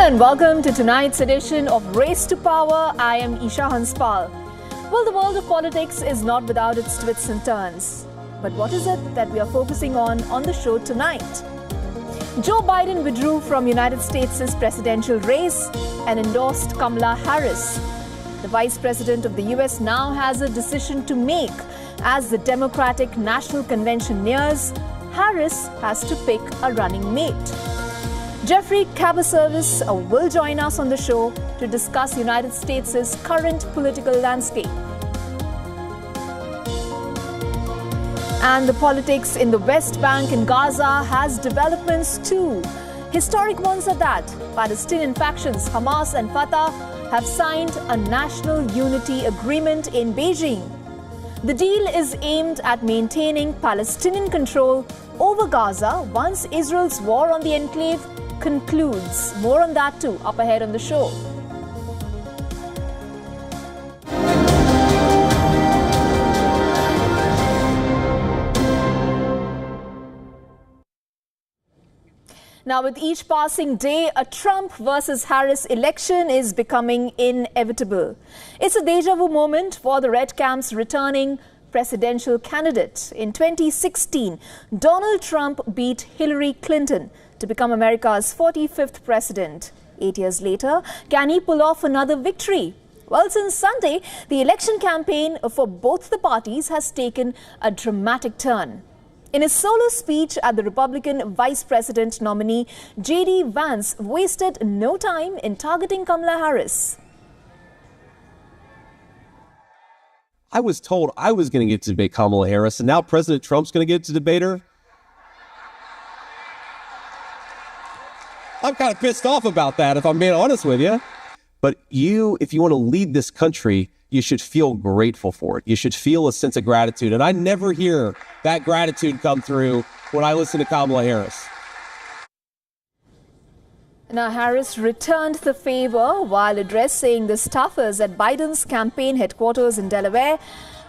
and welcome to tonight's edition of Race to Power. I am Isha Hanspal. Well, the world of politics is not without its twists and turns. But what is it that we are focusing on the show tonight? Joe Biden withdrew from United States' presidential race and endorsed Kamala Harris. The Vice President of the US now has a decision to make. As the Democratic National Convention nears, Harris has to pick a running mate. Jeffrey Caberservice will join us on the show to discuss United States' current political landscape. And the politics in the West Bank and Gaza has developments too. Historic ones at that. Palestinian factions Hamas and Fatah have signed a national unity agreement in Beijing. The deal is aimed at maintaining Palestinian control over Gaza once Israel's war on the enclave concludes. More on that too up ahead on the show. Now, with each passing day, a Trump versus Harris election is becoming inevitable. It's a deja vu moment for the Red Camp's returning presidential candidate. In 2016, Donald Trump beat Hillary Clinton to become America's 45th president. 8 years later, can he pull off another victory? Well, since Sunday, the election campaign for both the parties has taken a dramatic turn. In his solo speech at the Republican vice president nominee, J.D. Vance wasted no time in targeting Kamala Harris. I was told I was going to get to debate Kamala Harris, and now President Trump's going to get to debate her? I'm kind of pissed off about that, if I'm being honest with you. But if you want to lead this country, you should feel grateful for it. You should feel a sense of gratitude. And I never hear that gratitude come through when I listen to Kamala Harris. Now, Harris returned the favor while addressing the staffers at Biden's campaign headquarters in Delaware,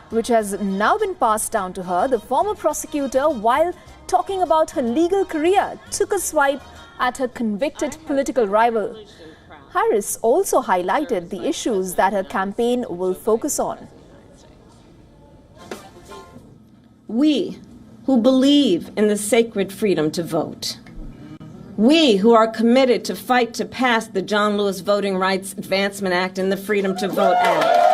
which has now been passed down to her. The former prosecutor, while talking about her legal career, took a swipe at her convicted political rival. Harris also highlighted the issues that her campaign will focus on. We who believe in the sacred freedom to vote. We who are committed to fight to pass the John Lewis Voting Rights Advancement Act and the Freedom to Vote Act.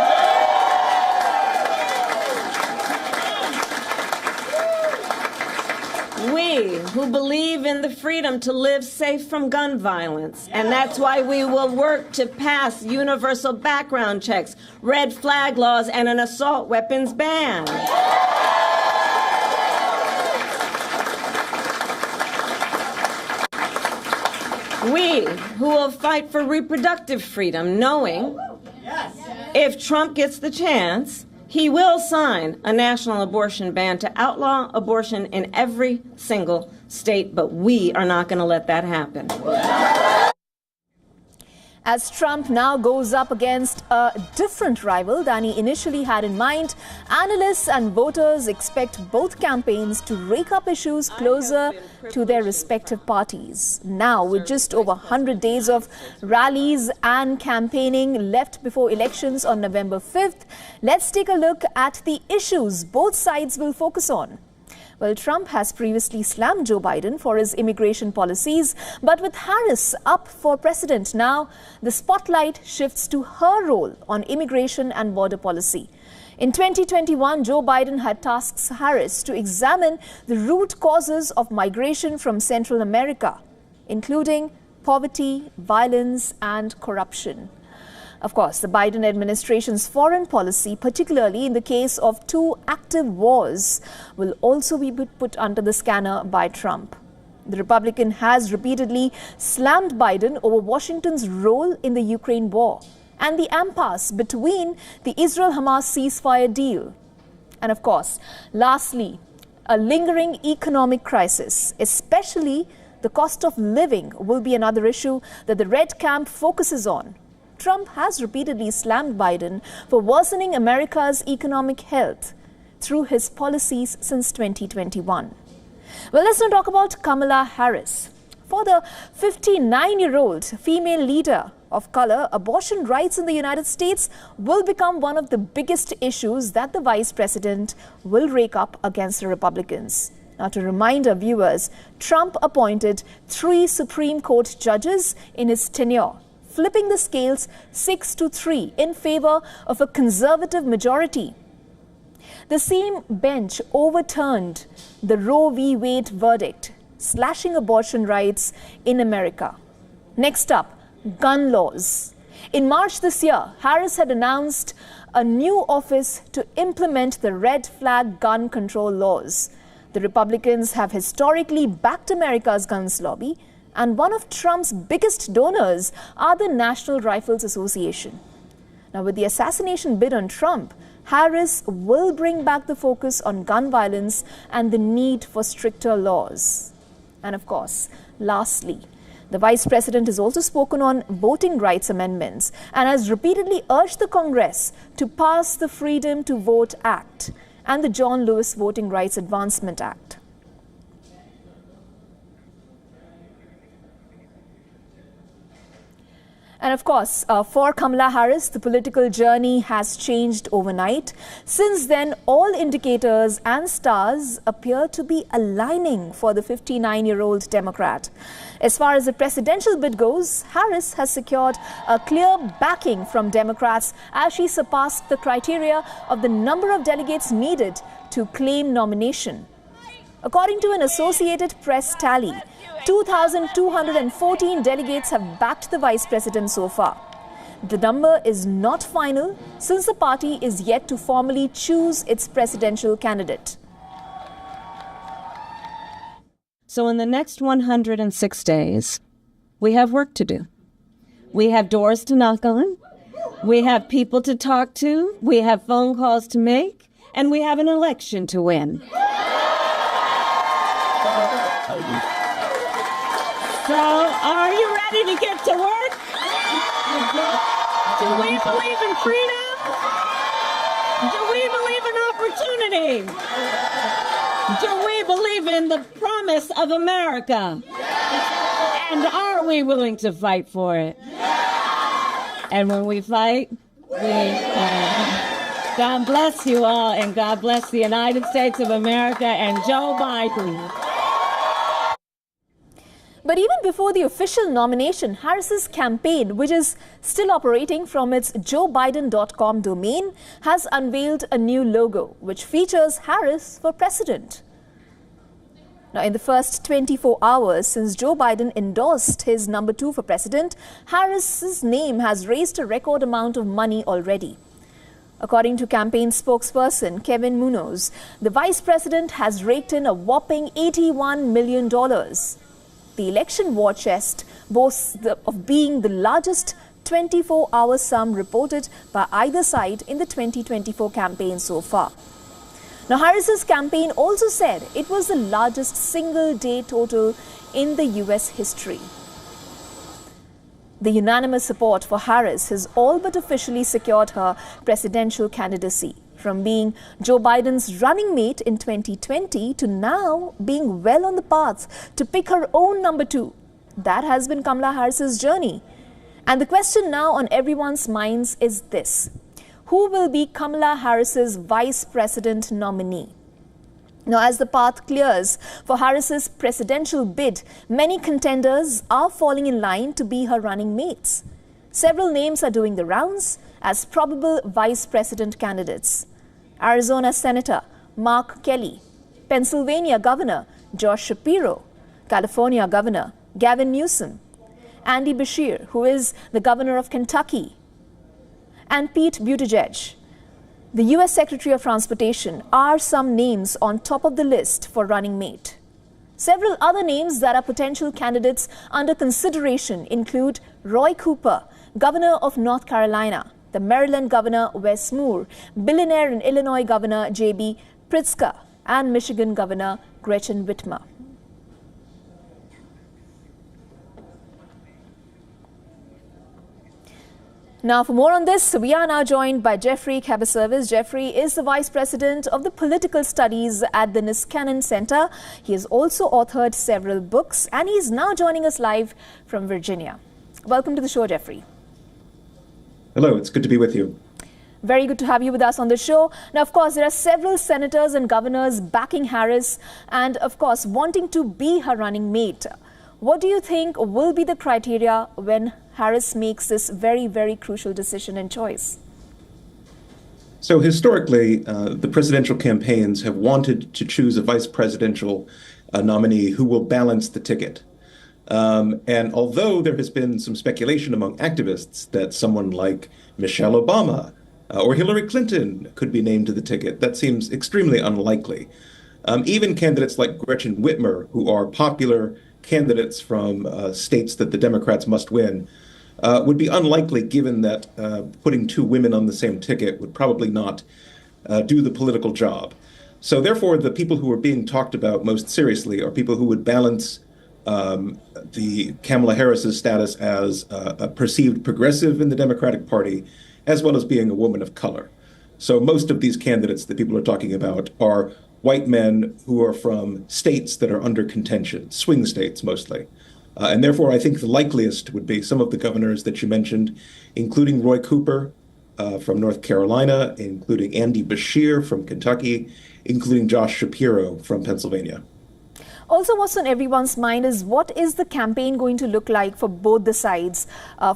We who believe in the freedom to live safe from gun violence. And that's why we will work to pass universal background checks, red flag laws, and an assault weapons ban. We who will fight for reproductive freedom, knowing if Trump gets the chance, he will sign a national abortion ban to outlaw abortion in every single state, but we are not going to let that happen. As Trump now goes up against a different rival than he initially had in mind, analysts and voters expect both campaigns to rake up issues closer to their respective parties. Now, with just over 100 days of rallies and campaigning left before elections on November 5th, let's take a look at the issues both sides will focus on. Well, Trump has previously slammed Joe Biden for his immigration policies, but with Harris up for president now, the spotlight shifts to her role on immigration and border policy. In 2021, Joe Biden had tasked Harris to examine the root causes of migration from Central America, including poverty, violence, and corruption. Of course, the Biden administration's foreign policy, particularly in the case of two active wars, will also be put under the scanner by Trump. The Republican has repeatedly slammed Biden over Washington's role in the Ukraine war and the impasse between the Israel-Hamas ceasefire deal. And of course, lastly, a lingering economic crisis, especially the cost of living, will be another issue that the Red Camp focuses on. Trump has repeatedly slammed Biden for worsening America's economic health through his policies since 2021. Well, let's now talk about Kamala Harris. For the 59-year-old female leader of color, abortion rights in the United States will become one of the biggest issues that the vice president will rake up against the Republicans. Now, to remind our viewers, Trump appointed 3 Supreme Court judges in his tenure, flipping the scales 6-3 in favor of a conservative majority. The same bench overturned the Roe v. Wade verdict, slashing abortion rights in America. Next up, gun laws. In March this year, Harris had announced a new office to implement the red flag gun control laws. The Republicans have historically backed America's guns lobby, and one of Trump's biggest donors are the National Rifles Association. Now, with the assassination bid on Trump, Harris will bring back the focus on gun violence and the need for stricter laws. And of course, lastly, the vice president has also spoken on voting rights amendments and has repeatedly urged the Congress to pass the Freedom to Vote Act and the John Lewis Voting Rights Advancement Act. And of course, for Kamala Harris, the political journey has changed overnight. Since then, all indicators and stars appear to be aligning for the 59-year-old Democrat. As far as the presidential bid goes, Harris has secured a clear backing from Democrats as she surpassed the criteria of the number of delegates needed to claim nomination. According to an Associated Press tally, 2,214 delegates have backed the vice president so far. The number is not final since the party is yet to formally choose its presidential candidate. So in the next 106 days, we have work to do. We have doors to knock on. We have people to talk to. We have phone calls to make. And we have an election to win. So, are you ready to get to work? Do we believe in freedom? Do we believe in opportunity? Do we believe in the promise of America? And are we willing to fight for it? And when we fight, God bless you all, and God bless the United States of America and Joe Biden. But even before the official nomination, Harris's campaign, which is still operating from its joebiden.com domain, has unveiled a new logo, which features Harris for president. Now, in the first 24 hours since Joe Biden endorsed his number 2 for president, Harris's name has raised a record amount of money already. According to campaign spokesperson Kevin Munoz, the vice president has raked in a whopping $81 million. The election war chest boasts of being the largest 24-hour sum reported by either side in the 2024 campaign so far. Now, Harris's campaign also said it was the largest single-day total in the U.S. history. The unanimous support for Harris has all but officially secured her presidential candidacy, from being Joe Biden's running mate in 2020 to now being well on the path to pick her own number 2. That has been Kamala Harris's journey. And the question now on everyone's minds is this: who will be Kamala Harris's vice president nominee? Now, as the path clears for Harris's presidential bid, many contenders are falling in line to be her running mates. Several names are doing the rounds as probable vice president candidates: Arizona Senator Mark Kelly, Pennsylvania Governor Josh Shapiro, California Governor Gavin Newsom, Andy Beshear, who is the governor of Kentucky, and Pete Buttigieg, the U.S. Secretary of Transportation, are some names on top of the list for running mate. Several other names that are potential candidates under consideration include Roy Cooper, governor of North Carolina, the Maryland Governor Wes Moore, billionaire and Illinois Governor J.B. Pritzker, and Michigan Governor Gretchen Whitmer. Now, for more on this, we are now joined by Jeffrey Caberservice. Jeffrey is the Vice President of the Political Studies at the Niskanen Center. He has also authored several books, and he's now joining us live from Virginia. Welcome to the show, Jeffrey. Hello, it's good to be with you. Very good to have you with us on the show. Now, of course, there are several senators and governors backing Harris and, of course, wanting to be her running mate. What do you think will be the criteria when Harris makes this very, very crucial decision and choice? So historically, the presidential campaigns have wanted to choose a vice presidential nominee who will balance the ticket. And although there has been some speculation among activists that someone like Michelle Obama or Hillary Clinton could be named to the ticket, that seems extremely unlikely. Even candidates like Gretchen Whitmer, who are popular candidates from states that the Democrats must win, would be unlikely, given that putting two women on the same ticket would probably not do the political job. So therefore, the people who are being talked about most seriously are people who would balance the Kamala Harris's status as a perceived progressive in the Democratic Party, as well as being a woman of color. So most of these candidates that people are talking about are white men who are from states that are under contention, swing states mostly. And therefore, I think the likeliest would be some of the governors that you mentioned, including Roy Cooper from North Carolina, including Andy Beshear from Kentucky, including Josh Shapiro from Pennsylvania. Also, what's on everyone's mind is what is the campaign going to look like for both the sides,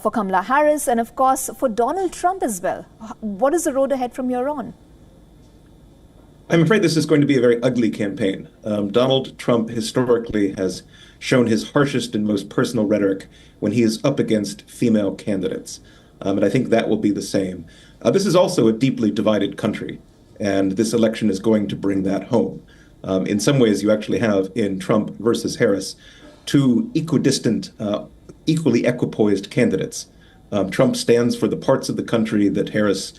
for Kamala Harris and, of course, for Donald Trump as well? What is the road ahead from here on? I'm afraid this is going to be a very ugly campaign. Donald Trump historically has shown his harshest and most personal rhetoric when he is up against female candidates. And I think that will be the same. This is also a deeply divided country, and this election is going to bring that home. In some ways, you actually have in Trump versus Harris two equidistant, equally equipoised candidates. Trump stands for the parts of the country that Harris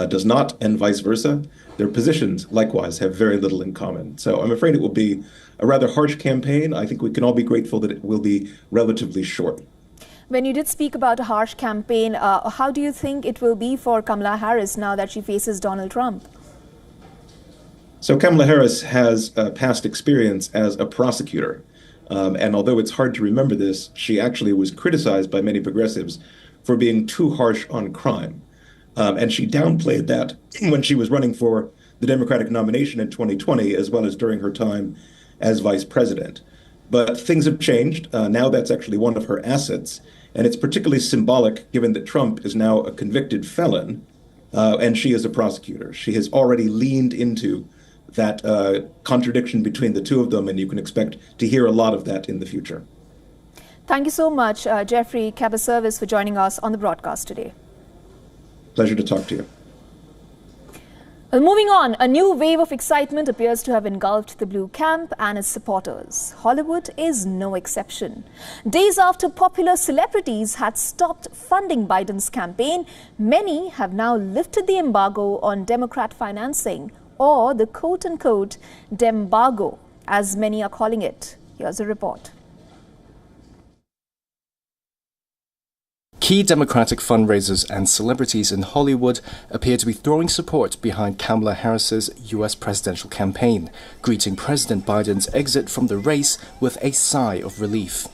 does not, and vice versa. Their positions, likewise, have very little in common. So I'm afraid it will be a rather harsh campaign. I think we can all be grateful that it will be relatively short. When you did speak about a harsh campaign, how do you think it will be for Kamala Harris now that she faces Donald Trump? So Kamala Harris has past experience as a prosecutor. And although it's hard to remember this, she actually was criticized by many progressives for being too harsh on crime. And she downplayed that when she was running for the Democratic nomination in 2020, as well as during her time as vice president. But things have changed. Now that's actually one of her assets. And it's particularly symbolic given that Trump is now a convicted felon and she is a prosecutor. She has already leaned into that contradiction between the two of them, and you can expect to hear a lot of that in the future. Thank you so much, Jeffrey Caberservice, for joining us on the broadcast today. Pleasure to talk to you. Well, moving on, a new wave of excitement appears to have engulfed the Blue camp and its supporters. Hollywood is no exception. Days after popular celebrities had stopped funding Biden's campaign, many have now lifted the embargo on Democrat financing, or the quote-unquote Dembargo, as many are calling it. Here's a report. Key Democratic fundraisers and celebrities in Hollywood appear to be throwing support behind Kamala Harris's U.S. presidential campaign, greeting President Biden's exit from the race with a sigh of relief.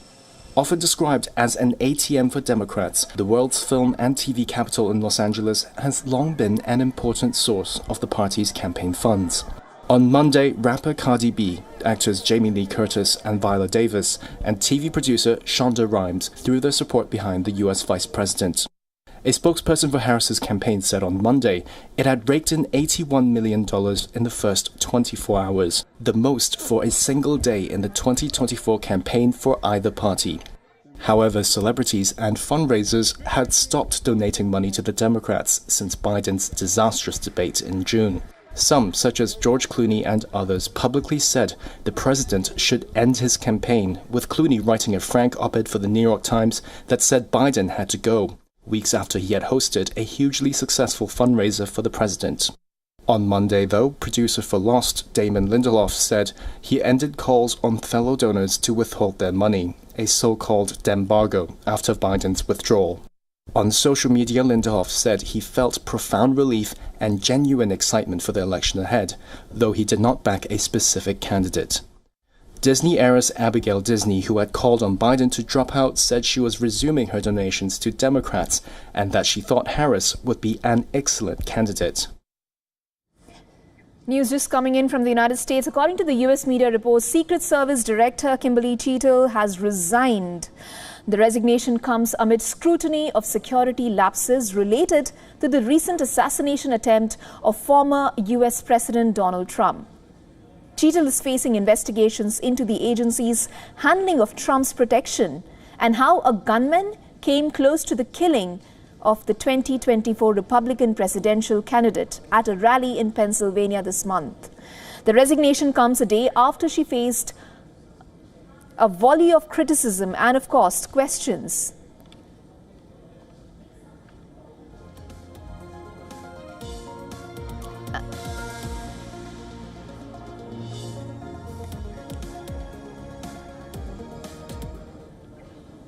Often described as an ATM for Democrats, the world's film and TV capital in Los Angeles has long been an important source of the party's campaign funds. On Monday, rapper Cardi B, actors Jamie Lee Curtis and Viola Davis, and TV producer Shonda Rhimes threw their support behind the U.S. vice president. A spokesperson for Harris's campaign said on Monday it had raked in $81 million in the first 24 hours, the most for a single day in the 2024 campaign for either party. However, celebrities and fundraisers had stopped donating money to the Democrats since Biden's disastrous debate in June. Some, such as George Clooney and others, publicly said the president should end his campaign, with Clooney writing a frank op-ed for the New York Times that said Biden had to go, weeks after he had hosted a hugely successful fundraiser for the president. On Monday, though, producer for Lost, Damon Lindelof, said he ended calls on fellow donors to withhold their money, a so-called Dembargo, after Biden's withdrawal. On social media, Lindehoff said he felt profound relief and genuine excitement for the election ahead, though he did not back a specific candidate. Disney heiress Abigail Disney, who had called on Biden to drop out, said she was resuming her donations to Democrats and that she thought Harris would be an excellent candidate. News just coming in from the United States. According to the U.S. media reports, Secret Service Director Kimberly Cheatle has resigned. The resignation comes amid scrutiny of security lapses related to the recent assassination attempt of former U.S. President Donald Trump. Cheatle is facing investigations into the agency's handling of Trump's protection and how a gunman came close to the killing of the 2024 Republican presidential candidate at a rally in Pennsylvania this month. The resignation comes a day after she faced a volley of criticism and, of course, questions.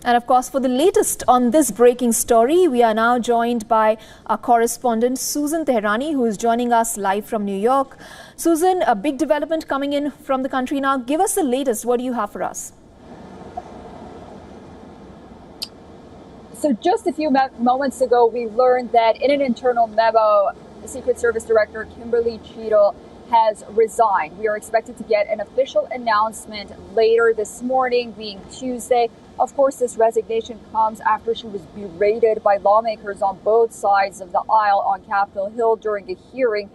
And of course, for the latest on this breaking story, we are now joined by our correspondent Susan Teherani, who is joining us live from New York. Susan, a big development coming in from the country now. Give us the latest. What do you have for us? So just a few moments ago, we learned that in an internal memo, the Secret Service Director Kimberly Cheatle has resigned. We are expected to get an official announcement later this morning, being Tuesday. Of course, this resignation comes after she was berated by lawmakers on both sides of the aisle on Capitol Hill during a hearing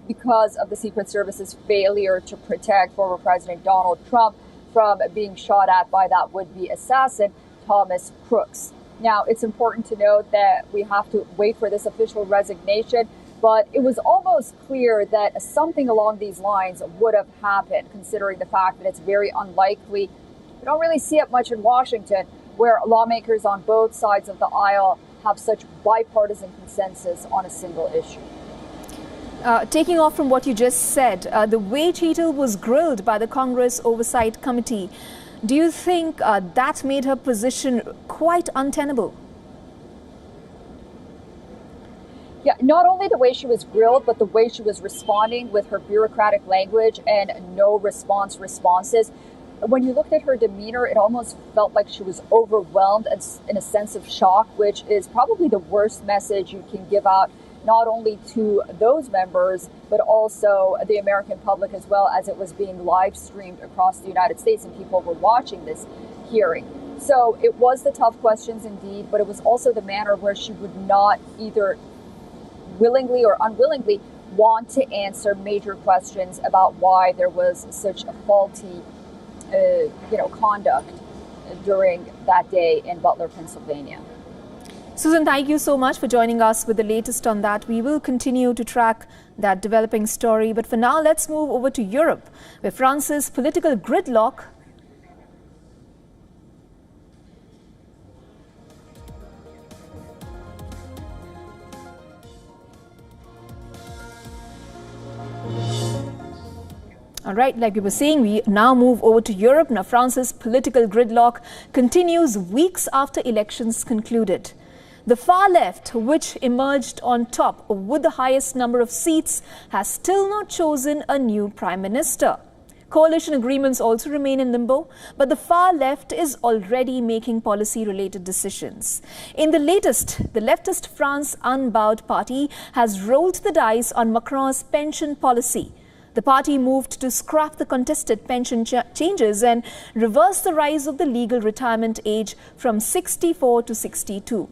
because of the Secret Service's failure to protect former President Donald Trump from being shot at by that would-be assassin, Thomas Crooks. Now, it's important to note that we have to wait for this official resignation, but it was almost clear that something along these lines would have happened, considering the fact that it's very unlikely. We don't really see it much in Washington, where lawmakers on both sides of the aisle have such bipartisan consensus on a single issue. Taking off from what you just said, the way Cheatle was grilled by the Congress Oversight Committee, do you think that made her position quite untenable? Yeah, not only the way she was grilled, but the way she was responding with her bureaucratic language and no response responses. When you looked at her demeanor, it almost felt like she was overwhelmed and in a sense of shock, which is probably the worst message you can give out, not only to those members, but also the American public, as well as it was being live streamed across the United States and people were watching this hearing. So it was the tough questions indeed, but it was also the manner where she would not either willingly or unwillingly want to answer major questions about why there was such a faulty conduct during that day in Butler, Pennsylvania. Susan, thank you so much for joining us with the latest on that. We will continue to track that developing story. But for now, let's move over to Europe, where France's political gridlock All right, like we were saying, we now move over to Europe. Now, France's political gridlock continues weeks after elections concluded. The far left, which emerged on top with the highest number of seats, has still not chosen a new prime minister. Coalition agreements also remain in limbo, but the far left is already making policy-related decisions. In the latest, the leftist France Unbowed Party has rolled the dice on Macron's pension policy. The party moved to scrap the contested pension changes and reverse the rise of the legal retirement age from 64 to 62.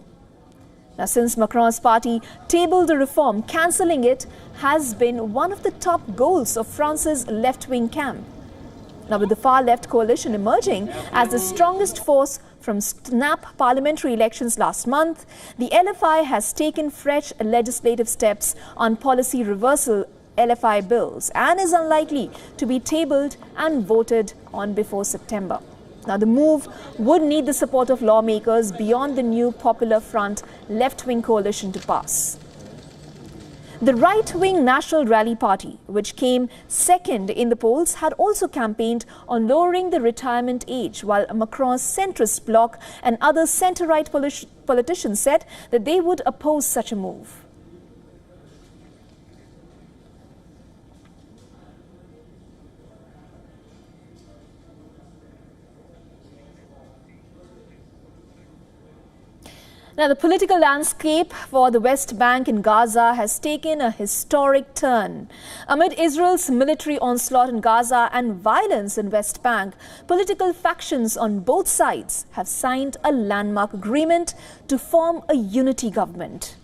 Now, since Macron's party tabled the reform, cancelling it has been one of the top goals of France's left-wing camp. Now, with the far-left coalition emerging as the strongest force from snap parliamentary elections last month, the LFI has taken fresh legislative steps on policy reversal LFI bills and is unlikely to be tabled and voted on before September. Now, the move would need the support of lawmakers beyond the new Popular Front left-wing coalition to pass. The right-wing National Rally Party, which came second in the polls, had also campaigned on lowering the retirement age, while Macron's centrist bloc and other centre-right politicians said that they would oppose such a move. Now, the political landscape for the West Bank in Gaza has taken a historic turn. Amid Israel's military onslaught in Gaza and violence in West Bank, political factions on both sides have signed a landmark agreement to form a unity government.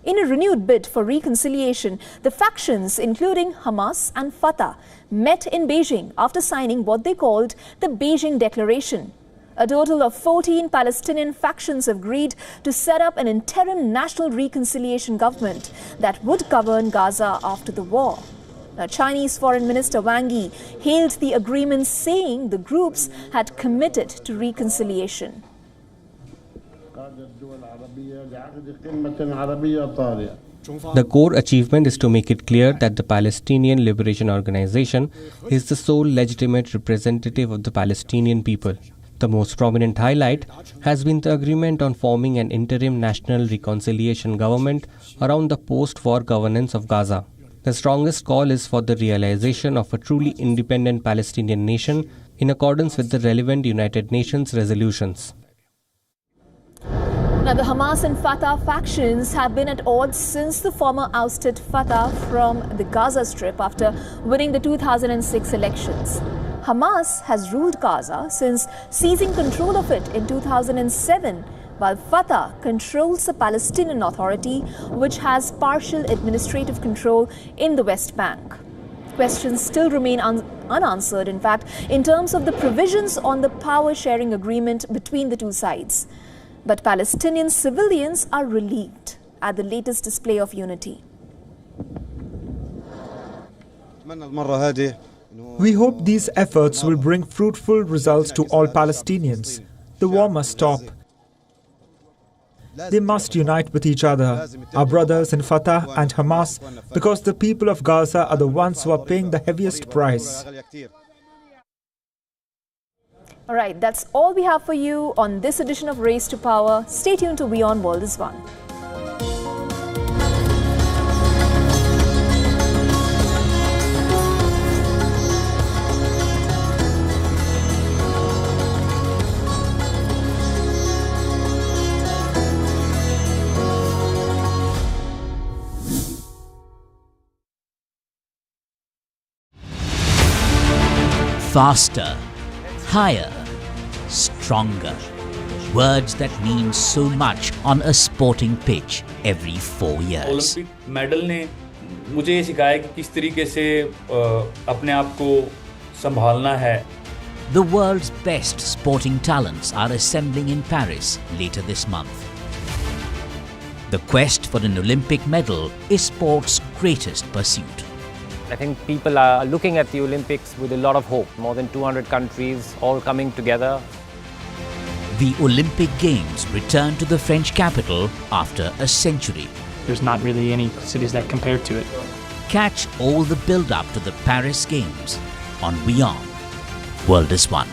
In a renewed bid for reconciliation, the factions, including Hamas and Fatah, met in Beijing after signing what they called the Beijing Declaration. A total of 14 Palestinian factions have agreed to set up an interim national reconciliation government that would govern Gaza after the war. Now, Chinese Foreign Minister Wang Yi hailed the agreement, saying the groups had committed to reconciliation. The core achievement is to make it clear that the Palestinian Liberation Organization is the sole legitimate representative of the Palestinian people. The most prominent highlight has been the agreement on forming an interim national reconciliation government around the post-war governance of Gaza. The strongest call is for the realization of a truly independent Palestinian nation in accordance with the relevant United Nations resolutions. Now, the Hamas and Fatah factions have been at odds since the former ousted Fatah from the Gaza Strip after winning the 2006 elections. Hamas has ruled Gaza since seizing control of it in 2007, while Fatah controls the Palestinian Authority, which has partial administrative control in the West Bank. Questions still remain unanswered, in fact, in terms of the provisions on the power-sharing agreement between the two sides. But Palestinian civilians are relieved at the latest display of unity. We hope these efforts will bring fruitful results to all Palestinians. The war must stop. They must unite with each other, our brothers in Fatah and Hamas, because the people of Gaza are the ones who are paying the heaviest price. All right, that's all we have for you on this edition of Race to Power. Stay tuned to WION World is One. Faster, higher, stronger. Words that mean so much on a sporting pitch every 4 years. Olympic medal ने मुझे ये सिखाया कि किस तरीके से अपने आप को संभालना है. The world's best sporting talents are assembling in Paris later this month. The quest for an Olympic medal is sport's greatest pursuit. I think people are looking at the Olympics with a lot of hope. More than 200 countries all coming together. The Olympic Games return to the French capital after a century. There's not really any cities that compare to it. Catch all the build-up to the Paris Games on WION. World is One.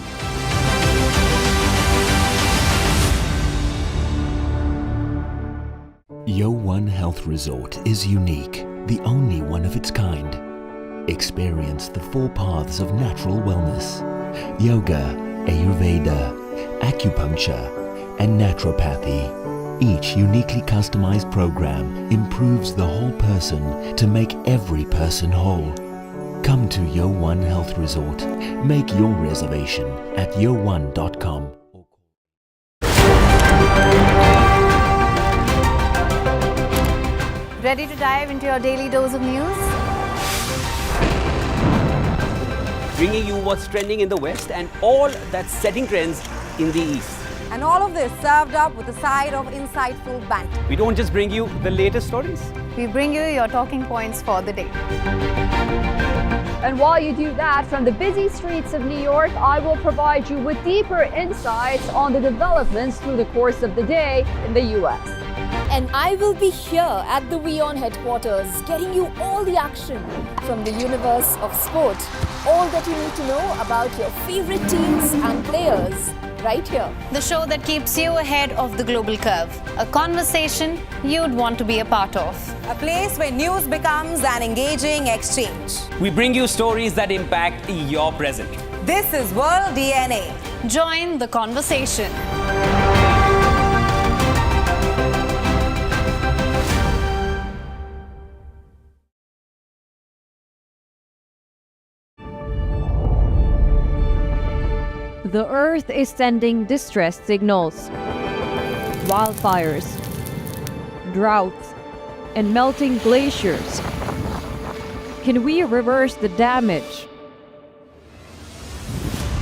YO1 Health Resort is unique, the only one of its kind. Experience the 4 paths of natural wellness: yoga, Ayurveda, acupuncture, and naturopathy. Each uniquely customized program improves the whole person to make every person whole. Come to YO1 Health Resort. Make your reservation at yo1.com. Ready to dive into your daily dose of news? Bringing you what's trending in the West and all that's setting trends in the East. And all of this served up with a side of insightful banter. We don't just bring you the latest stories. We bring you your talking points for the day. And while you do that, from the busy streets of New York, I will provide you with deeper insights on the developments through the course of the day in the U.S. And I will be here at the WION headquarters, getting you all the action from the universe of sport. All that you need to know about your favorite teams and players, right here. The show that keeps you ahead of the global curve. A conversation you'd want to be a part of. A place where news becomes an engaging exchange. We bring you stories that impact your present. This is World DNA. Join the conversation. The Earth is sending distress signals. Wildfires, droughts, and melting glaciers. Can we reverse the damage?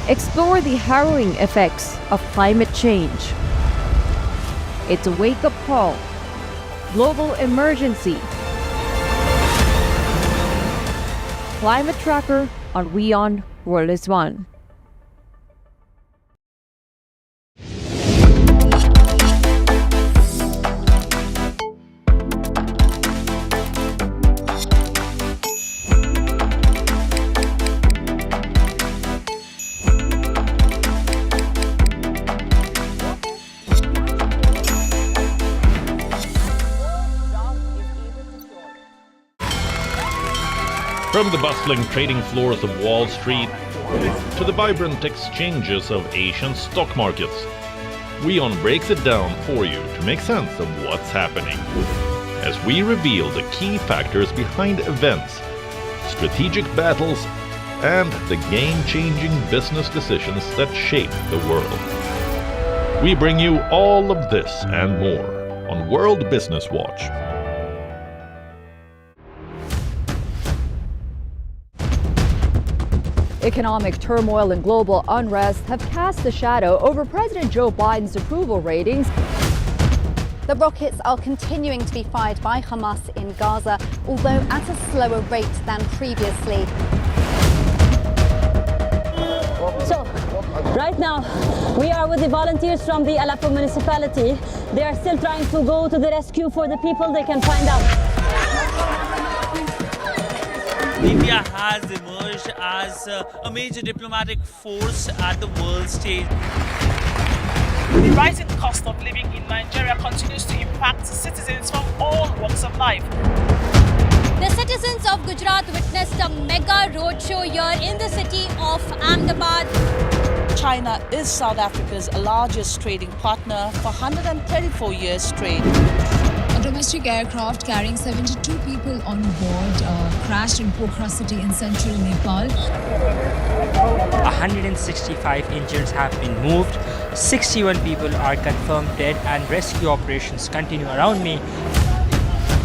Explore the harrowing effects of climate change. It's a wake-up call. Global emergency. Climate Tracker on WION World is One. From the bustling trading floors of Wall Street to the vibrant exchanges of Asian stock markets, WION breaks it down for you to make sense of what's happening. As we reveal the key factors behind events, strategic battles, and the game-changing business decisions that shape the world. We bring you all of this and more on World Business Watch. Economic turmoil and global unrest have cast a shadow over President Joe Biden's approval ratings. The rockets are continuing to be fired by Hamas in Gaza, although at a slower rate than previously. So, right now, we are with the volunteers from the Aleppo municipality. They are still trying to go to the rescue for the people they can find out. India has emerged as a major diplomatic force at the world stage. The rising cost of living in Nigeria continues to impact citizens from all walks of life. The citizens of Gujarat witnessed a mega roadshow here in the city of Ahmedabad. China is South Africa's largest trading partner for 134 years straight. A domestic aircraft carrying 72 people on board crashed in Pokhara city in central Nepal. 165 injuries have been moved, 61 people are confirmed dead, and rescue operations continue around me.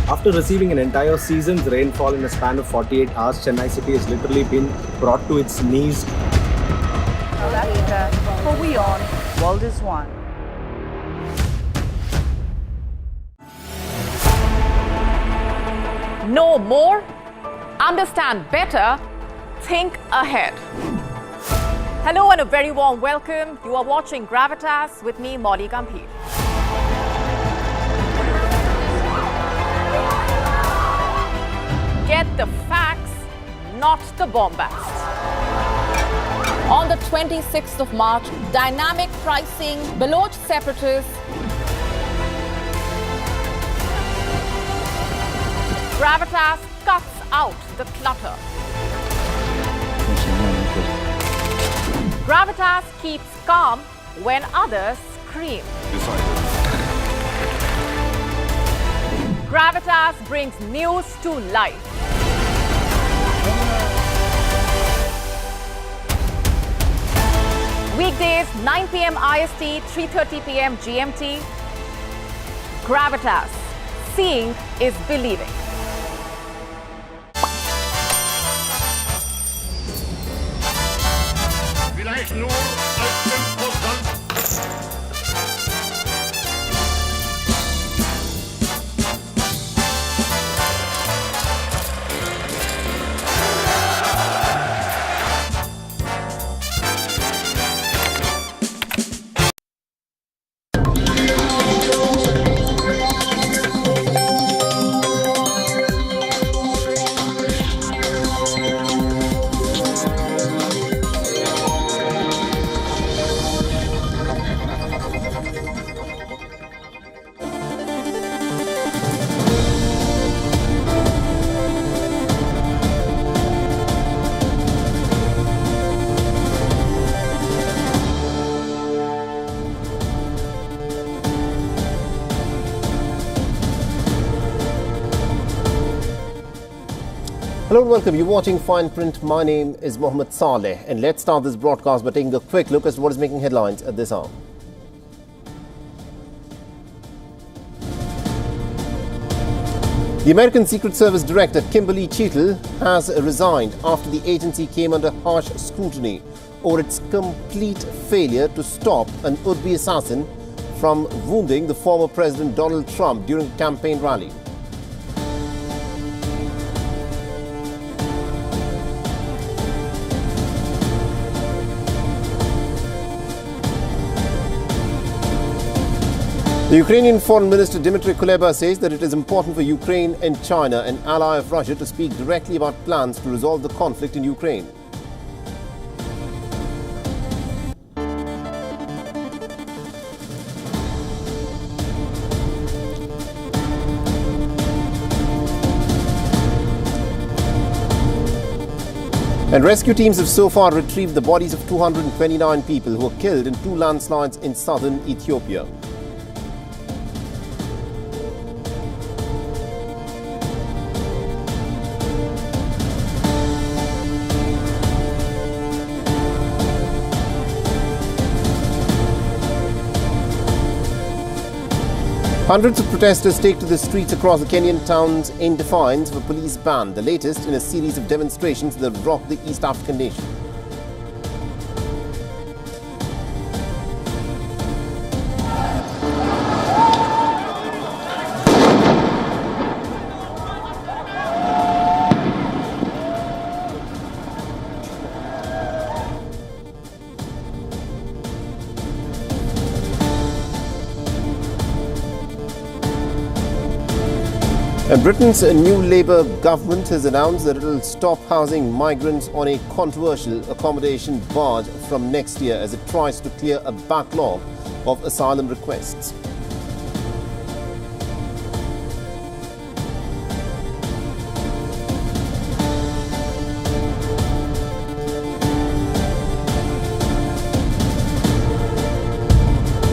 After receiving an entire season's rainfall in a span of 48 hours, Chennai city has literally been brought to its knees. For WION, World is One. Know more, understand better, think ahead. Hello and a very warm welcome. You are watching Gravitas with me, Molly Gambhir. Get the facts, not the bombast. On the 26th of March, dynamic pricing, Baloch separatists, Gravitas cuts out the clutter. Gravitas keeps calm when others scream. Gravitas brings news to life. Weekdays, 9 p.m. IST, 3:30 p.m. GMT. Gravitas. Seeing is believing. Vielleicht nur als 5%. Hello and welcome. You're watching Fine Print. My name is Mohammed Saleh, and let's start this broadcast by taking a quick look at what is making headlines at this hour. The American Secret Service Director Kimberly Cheatle has resigned after the agency came under harsh scrutiny over its complete failure to stop an would-be assassin from wounding the former President Donald Trump during a campaign rally. The Ukrainian Foreign Minister Dmitry Kuleba says that it is important for Ukraine and China, an ally of Russia, to speak directly about plans to resolve the conflict in Ukraine. And rescue teams have so far retrieved the bodies of 229 people who were killed in two landslides in southern Ethiopia. Hundreds of protesters take to the streets across the Kenyan towns in defiance of a police ban, the latest in a series of demonstrations that rocked the East African nation. And Britain's new Labour government has announced that it will stop housing migrants on a controversial accommodation barge from next year as it tries to clear a backlog of asylum requests.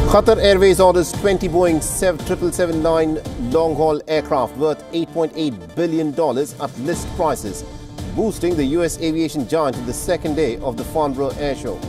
Qatar Airways orders 20 Boeing 777-9 long-haul aircraft worth $8.8 billion at list prices, boosting the US aviation giant in the second day of the Farnborough Air Show.